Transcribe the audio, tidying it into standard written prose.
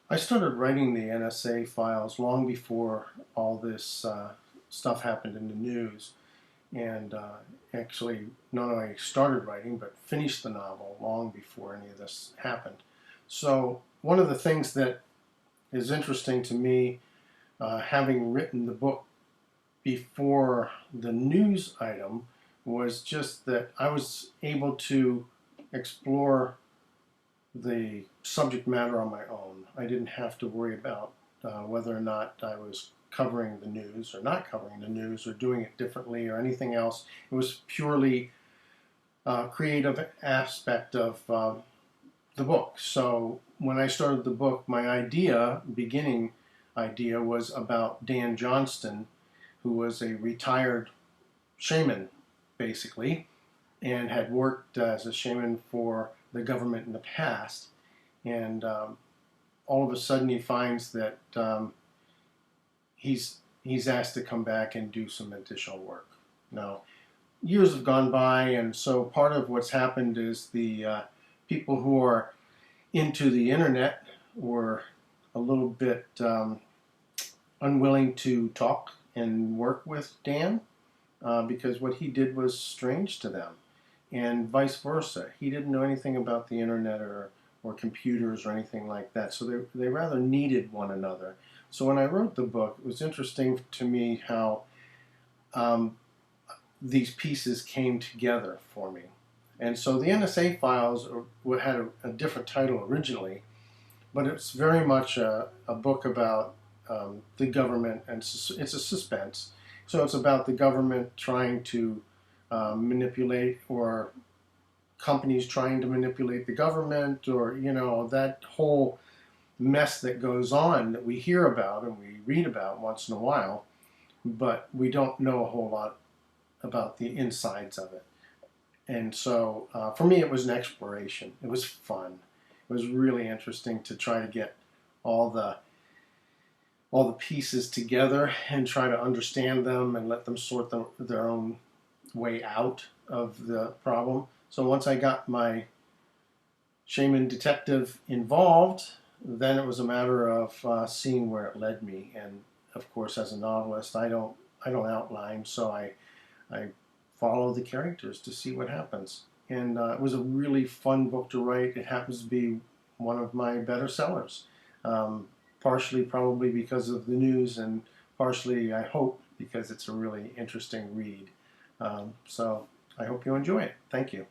I started writing the NSA files long before all this stuff happened in the news, and actually not only started writing but finished the novel long before any of this happened. So one of the things that is interesting to me, having written the book before the news item, was just that I was able to explore the subject matter on my own. I didn't have to worry about whether or not I was covering the news or not covering the news or doing it differently or anything else. It was purely creative aspect of the book. So when I started the book, my beginning idea, was about Dan Johnston, who was a retired shaman, basically, and had worked as a shaman for the government in the past. And all of a sudden, he finds that he's asked to come back and do some additional work. Now, years have gone by, and so part of what's happened is the people who are into the internet were a little bit unwilling to talk and work with Dan because what he did was strange to them, and vice versa. He didn't know anything about the internet or computers or anything like that, so they rather needed one another. So when I wrote the book, it was interesting to me how um, these pieces came together for me. And so the NSA Files had a different title originally, but it's very much a book about the government, and it's a suspense. So it's about the government trying to manipulate, or companies trying to manipulate the government, or that whole mess that goes on that we hear about and we read about once in a while, but we don't know a whole lot about the insides of it. And so for me, it was an exploration. It was fun. It was really interesting to try to get all the all the pieces together and try to understand them and let them sort their own way out of the problem. So once I got my shaman detective involved, then it was a matter of seeing where it led me. And of course, as a novelist, I don't outline, so I follow the characters to see what happens. And it was a really fun book to write. It happens to be one of my better sellers, partially probably because of the news, and partially, I hope, because it's a really interesting read. So I hope you enjoy it. Thank you.